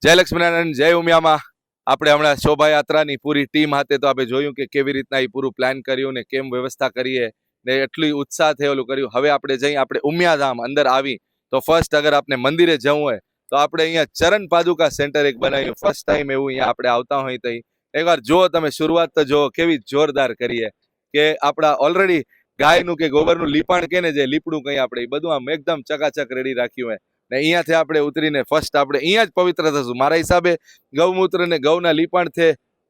જય લક્ષ્મીનારાયણ, જય ઉમિયામાં. આપણે હમણાં શોભાયાત્રાની પૂરી ટીમ હાથે તો આપણે જોયું કે કેવી રીતના એ પૂરું પ્લાન કર્યું ને કેમ વ્યવસ્થા કરીએ ને એટલી ઉત્સાહ થયેલું કર્યું. હવે આપણે જઈ આપણે ઉમિયાધામ અંદર આવી તો ફર્સ્ટ અગર આપણે મંદિરે જવું હોય તો આપણે અહીંયા ચરણ પાદુકા સેન્ટર એક બનાવ્યું. ફર્સ્ટ ટાઈમ એવું અહીંયા આપણે આવતા હોય તો એકવાર જુઓ તમે, શરૂઆત તો જુઓ કેવી જોરદાર કરીએ કે આપણા ઓલરેડી ગાયનું કે ગોબરનું લીપાણ કે ને જે લીપડું કઈ આપણે એ બધું આમ એકદમ ચકાચક રેડી રાખ્યું હોય ને અહીંયાથી આપણે ઉતરીને ફર્સ્ટ આપણે અહીંયા જ પવિત્ર થશું. મારા હિસાબે ગૌમૂત્ર ને ગૌના લીપાણથી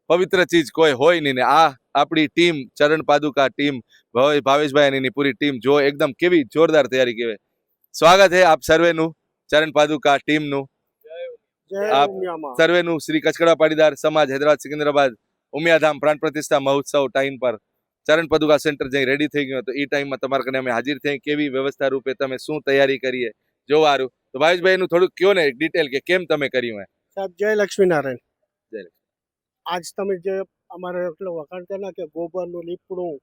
પવિત્ર ચીજ કોઈ હોય નહીં. ને આ આપણી ટીમ ચરણ પાદુકા ટીમ ભાવેશભાઈ અને એની પૂરી ટીમ જો એકદમ કેવી જોરદાર તૈયારી કહેવાય. સ્વાગત છે આપ સર્વેનું ચરણ પાદુકા ટીમનું, આપ સર્વેનું શ્રી કચકડા પાટીદાર સમાજ હૈદરાબાદ સિકંદરાબાદ ઉમિયાધામ પ્રાણ પ્રતિષ્ઠા મહોત્સવ ટાઈમ પર ચરણ પાદુકા સેન્ટર જઈ રેડી થઈ ગયું. તો એ ટાઈમમાં તમારા કને અમે હાજર થઈ. કેવી વ્યવસ્થા રૂપે તમે શું તૈયારી કરીએ જોવારું તો ભાવેશભાઈ એનું થોડુંક કયો ને ડિટેલ કે કેમ તમે કર્યું હે. સાહેબ જય લક્ષ્મીનારાયણ. જય. આજ તમે જે અમારે એટલો વખાણ કર્યા કે ગોબરનું લીપડું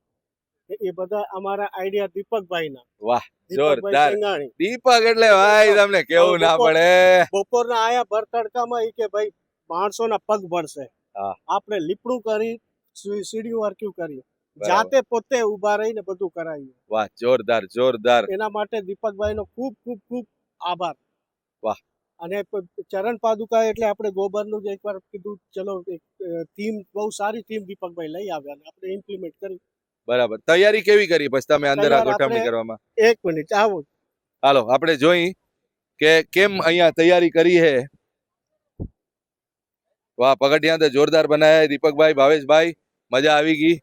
એ બધા અમારા આઈડિયા દીપકભાઈના. વાહ જોરદાર. દીપક એટલે ભાઈ તમને કેવું ના પડે. બપોરના આયા ભર તડકામાં એ કે ભાઈ માણસોના પગ ભરશે, આપણે લીપડું કરી સીડીયું વર્ક્યું કર્યું, જાતે પોતે ઉભા રહીને બધું કરાવ્યું. વાહ જોરદાર જોરદાર. એના માટે દીપકભાઈનો ખૂબ ખૂબ ખૂબ આભાર. વાહ. અને ચરણ પાદુકા એટલે આપણે ગોબરનું જ એકવાર કીધું, ચલો થીમ બહુ સારી થીમ દીપકભાઈ લઈ આવ્યા અને આપણે ઇમ્પ્લિમેન્ટ કરી. બરાબર. તૈયારી કેવી કરી પછી તમે અંદર આ ગોઠવણી કરવામાં? એક મિનિટ આવો, હાલો આપણે જોઈ કે કેમ અહીંયા તૈયારી કરી હે. વાહ, પગથિયા તો જોરદાર બનાયા દીપકભાઈ, ભાવેશભાઈ, મજા આવી ગઈ.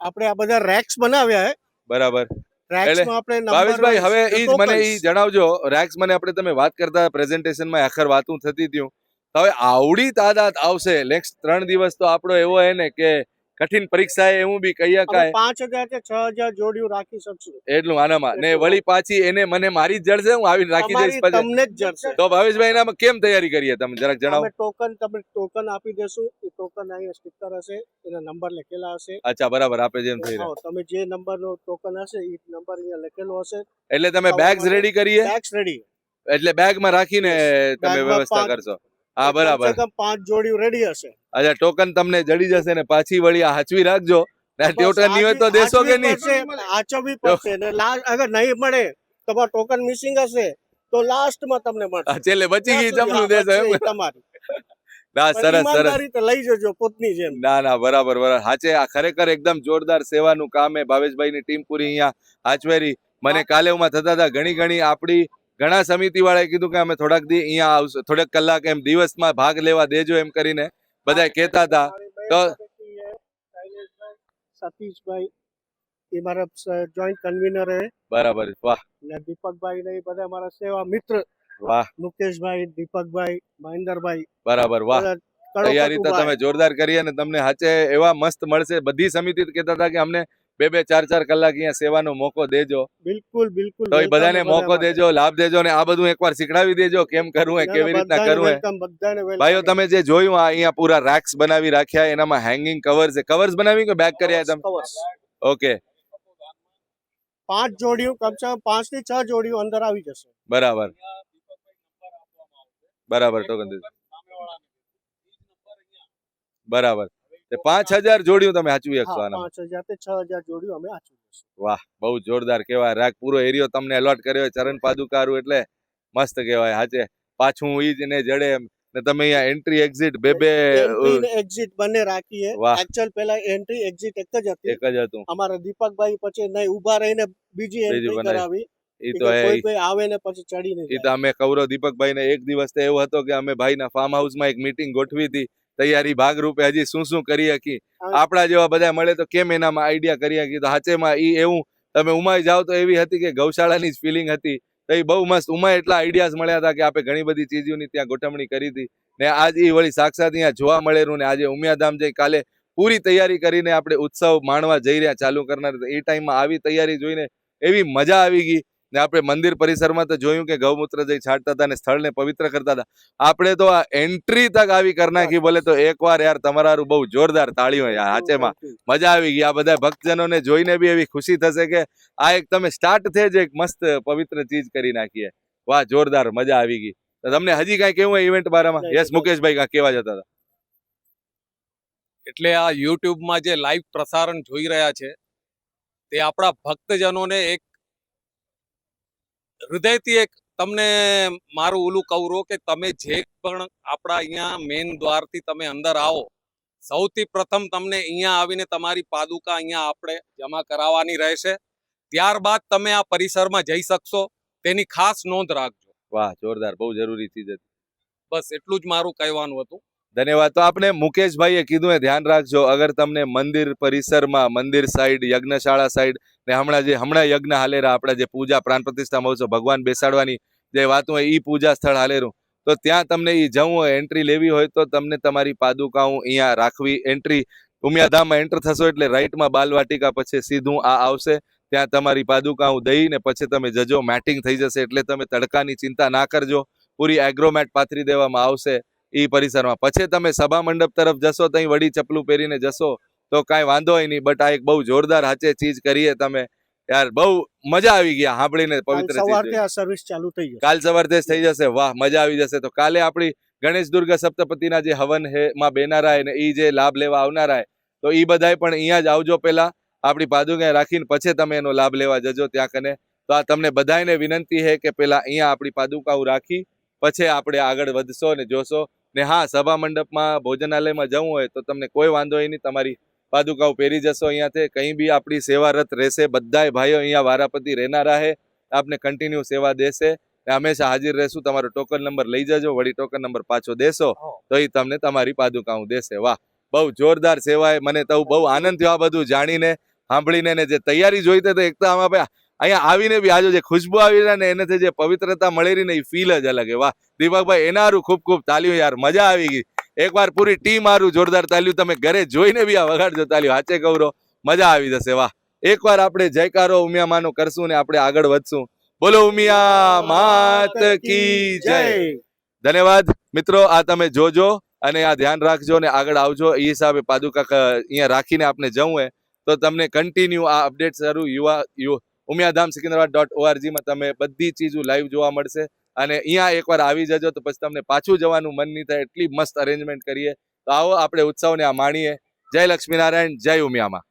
આપણે આ બધા રેક્સ બનાવ્યા હે. બરાબર. રેક્સમાં આપણે ભાવેશભાઈ હવે ઈ મને ઈ જણાવજો, રેક્સ મને આપણે તમે વાત કરતા પ્રેઝન્ટેશનમાં આખર વાતું થતી હતી. હવે આવડી તાદાદ આવશે નેક્સ્ટ 3 દિવસ તો આપણો એવો હે ને કે કઠિન પરીક્ષા એવું બી કહી શકાય. 5000 કે 6000 જોડીઓ રાખી શકશું એટલું આનામાં ને વળી પાછી એને મને મારી જ જડશે, હું આવીને રાખી દઈશ પછી તમને જ જડશે. તો ભાવેશભાઈ એનામાં કેમ તૈયારી કરીએ તમે જરાક જણાવો. તમે ટોકન આપી દેશું. એ ટોકન અહીંયા સ્ટીકર હશે, એના નંબર લખેલા હશે. અચ્છા બરાબર. આપે જેમ થઈ રહ્યું તમે જે નંબરનો ટોકન હશે એ નંબર અહીંયા લખેલો હશે. એટલે તમે બેગ્સ રેડી કરીએ. બેગ્સ રેડી એટલે બેગમાં રાખીને તમે વ્યવસ્થા કરશો. હા બરાબર. 5 જોડીઓ રેડી હશે. અચ્છા, ટોકન તમને જડી જશે ને પાછી વળી આ હાચવી રાખજો. ટોકન નહીં હોય તો દેશો કે નહીં? હાચવવી પડશે ને અગર નહીં મળે તમારું ટોકન મિસિંગ હશે તો લાસ્ટમાં તમને મળશે. છેલ્લે બચી ગઈ જમનું દેશો એમ તમારી. ના સરસ સરસ. લઈ જજો પોતની જેમ. ના ના બરાબર બરાબર. હાચે આ ખરેખર એકદમ જોરદાર સેવાનું કામ હે. ભાવેશભાઈ ની ટીમ પૂરી અહીંયા હાચવેરી. મને કાલે ઉમાં થતા હતા ઘણી આપણી ઘણા સમિતિ વાળાએ કીધું કે અમે થોડાક દી અહીંયા આવશું, થોડાક કલાક એમ દિવસમાં ભાગ લેવા દેજો એમ કરીને બધા કહેતા હતા. તો સતીશભાઈ એ મારા જોઈન્ટ કન્વીનર હે. બરાબર. વાહ. ને દીપકભાઈ ને બધા મારા સેવા મિત્ર. વાહ. મુકેશભાઈ, દીપકભાઈ, મહેન્દ્રભાઈ. બરાબર. વાહ. તૈયારી તો તમે જોરદાર કરી અને તમને હાચે એવા મસ્ત મળશે. બધી સમિતિ કહેતા હતા કે અમને 2-4 કલાક અહીંયા સેવાનો મોકો દેજો. બિલકુલ બિલકુલ. તો એ બધાને મોકો દેજો, લાભ દેજો ને આ બધું એકવાર શીખડાવી દેજો કેમ કરવું હે, કેવી રીતના કરવું હે. ભાઈઓ તમે જે જોયું આ અહીંયા પૂરા રેક્સ બનાવી રાખ્યા, એનામાં હેંગિંગ કવર્સ છે. કવર્સ બનાવી કે બેક કર્યા તમે? ઓકે. 5 જોડીઓ કમસે કમ 5 થી 6 જોડીઓ અંદર આવી જશે. બરાબર બરાબર. ટોકન દેજો. બરાબર. 5000 જોડીઓ તમે સાચવી શકશો આના? 5000 થી 6000 જોડીઓ અમે સાચવી શકશું. વાહ, બહુ જોરદાર કહેવાય. રાગ પૂરો એરિયો તમને અલોટ કર્યો હોય ચરણ પાદુકારું એટલે મસ્ત કહેવાય. હાચે પાછું ઈ જ ને જડે ને તમે અહીંયા એન્ટ્રી એક્ઝિટ બે એક્ઝિટ બંને રાખીએ. એક્ચ્યુઅલ પહેલા એન્ટ્રી એક્ઝિટ એક જ હતું. અમારા દીપકભાઈ પછી નહીં ઊભા રહીને બીજી એન્ટ્રી કરાવી. ઈ તો કોઈ આવે ને પછી ચડી નહીં. ઈ તો અમે કૌરવ દીપકભાઈ ને એક દિવસ તો એવો હતો કે અમે ભાઈના ફાર્મ હાઉસમાં એક મીટિંગ ગોઠવી હતી. તૈયારી ભાગરૂપે હજી શું કરી શકી. આપણા જેવા બધા મળે તો કેમ એનામાં આઈડિયા કરી શકી. તો હાચેમાં ઈ એવું તમે ઉમાઈ જાઓ તો એવી હતી કે ગૌશાળાની જ ફિલિંગ હતી. તો એ બહુ મસ્ત. ઉમાય એટલા આઈડિયાઝ મળ્યા હતા કે આપણે ઘણી બધી ચીજોની ત્યાં ગોઠવણી કરી હતી ને આજ એ વળી સાક્ષાત અહીંયા જોવા મળેલું ને આજે ઉમિયાધામ જઈ કાલે પૂરી તૈયારી કરીને આપણે ઉત્સવ માણવા જઈ રહ્યા ચાલુ કરનાર. એ ટાઈમમાં આવી તૈયારી જોઈને એવી મજા આવી ગઈ ને આપણે મંદિર પરિસરમાં તો જોયું કે ગૌમૂત્ર જઈ છાંટતા હતા ને સ્થળને પવિત્ર કરતા હતા. આપણે તો આ એન્ટ્રી તક આવી કરી નાખી. બોલે તો એકવાર યાર તમારું બહુ જોરદાર તાળીઓ હાચેમાં મજા આવી ગઈ. આ બધા ભક્તજનોને જોઈને બી એવી ખુશી થશે કે આ એક તમે સ્ટાર્ટ થઈ જ એક મસ્ત પવિત્ર ચીજ કરી નાખીએ. વાહ જોરદાર, મજા આવી ગઈ. તો તમને હજી કાંઈ કેવું હોય ઇવેન્ટ બારામાં? નહીં, યસ નહીં. મુકેશભાઈ કાંઈ કહેવા જતા હતા? એટલે આ યુટ્યુબમાં જે લાઈવ પ્રસારણ જોઈ રહ્યા છે તે આપણા ભક્તજનોને એક હૃદયથી એક તમને મારું ઓલું કહું કે તમે જે પણ આપણા અહીંયા મેન દ્વારથી તમે અંદર આવો, સૌથી પ્રથમ તમને અહીંયા આવીને તમારી પાદુકા અહીંયા આપણે જમા કરાવવાની રહેશે. ત્યારબાદ તમે આ પરિસરમાં જઈ શકશો, તેની ખાસ નોંધ રાખજો. વાહ, જોરદાર, બહુ જરૂરી ચીજ હતી. બસ એટલું જ મારું કહેવાનું હતું. ધન્યવાદ. તો આપણે મુકેશભાઈએ કીધું એ ધ્યાન રાખજો. અગર તમને મંદિર પરિસરમાં, મંદિર સાઈડ, યજ્ઞશાળા સાઈડ ને હમણાં યજ્ઞ હાલેરા, આપણા જે પૂજા પ્રાણ પ્રતિષ્ઠા મહોત્સવ, ભગવાન બેસાડવાની જે વાતું હોય ઈ પૂજા સ્થળ હાલેરું, તો ત્યાં તમને ઈ જવું હોય, એન્ટ્રી લેવી હોય તો તમને તમારી પાદુકાઓ અહીંયા રાખવી. એન્ટ્રી ઉમિયાધામમાં એન્ટર થશો એટલે રાઈટમાં બાલવાટિકા, પછી સીધું આ આવશે, ત્યાં તમારી પાદુકાઓ દઈને પછી તમે જજો. મેટિંગ થઈ જશે એટલે તમે તડકાની ચિંતા ના કરજો. પૂરી એગ્રોમેટ પાથરી દેવામાં આવશે ઈ પરિસરમાં. પછી તમે સભા મંડપ તરફ જશો, ત્યાં વડી ચપલું પહેરીને જશો તો કાંઈ વાંધો હોય નહીં. બટ આ એક બહુ જોરદાર હાચે ચીજ કરીએ તમે યાર, બહુ મજા આવી ગયા સાંભળીને. પવિત્ર ચીજ સવારથી આ સર્વિસ ચાલુ થઈ જશે. કાલ સવારથી જ થઈ જશે. વાહ, મજા આવી જશે. તો કાલે આપણી ગણેશ દુર્ગા સપ્તપતિના જે હવન હે માં બેનારા હે ને ઈ જે લાભ લેવા આવનારા હે, તો ઈ બધાય પણ અહીંયા જ આવજો. પહેલા આપણી પાદુકા રાખીને પછી તમે એનો લાભ લેવા જજો ત્યાં કને. તો આ તમને બધાયને વિનંતી છે કે પહેલા અહીંયા આપણી પાદુકાઓ રાખી પછી આપણે આગળ વધશો ને જોશો. ને હા, સભા મંડપમાં, ભોજનાલયમાં જવું હોય તો તમને કોઈ વાંધો નહીં, તમારી પાદુકાઓ પહેરી જશો. અહીંયાથી કંઈ બી આપણી સેવારત રહેશે. બધાય ભાઈઓ અહીંયા વારાપતિ રહેનારા હે, આપને કન્ટિન્યુ સેવા દેશે. હંમેશા હાજર રહેશું. તમારો ટોકન નંબર લઈ જજો, વળી ટોકન નંબર પાછો દેશો તો એ તમને તમારી પાદુકાઓ દેશે. વાહ, બહુ જોરદાર સેવા. મને તો બહુ આનંદ થયો આ બધું જાણીને, સાંભળીને. ને જે તૈયારી જોઈતી તો એક તો આમાં ભાઈ અહીંયા આવીને બી આજો જે ખુશ્બુ આવી રહ્યા ને એનાથી જે પવિત્રતા મળી રહી ને એ ફીલ જ અલગ. વાહ દીપકભાઈ, એના હારું ખૂબ ખૂબ તાલીઓ યાર, મજા આવી ગઈ. એકવાર પૂરી ટીમ હારું જોરદાર તાલીઓ. તમે ઘરે જોઈને બી આ વગાડજો તાલીઓ, હાચે ગૌરવ, મજા આવી જશે. વાહ, એકવાર આપણે જયકારો ઉમિયા માનો કરશું ને આપણે આગળ વધશું. બોલો ઉમિયા માત કી જય. ધન્યવાદ મિત્રો. આ તમે જોજો અને આ ધ્યાન રાખજો ને આગળ આવજો. એ હિસાબે પાદુકા અહીંયા રાખીને આપણે જવું હોય તો તમને કન્ટિન્યુ આ અપડેટ સારું ઉમિયાધામ સિકંદરાબાદ.org માં તમે બધી ચીજો લાઈવ જોવા મળશે. અને અહીંયા એકવાર આવી જજો તો પછી તમને પાછું જવાનું મન નહીં થાય, એટલી મસ્ત અરેન્જમેન્ટ કરીએ. તો આવો આપણે ઉત્સવને આ માણીએ. જય લક્ષ્મીનારાયણ, જય ઉમિયામાં.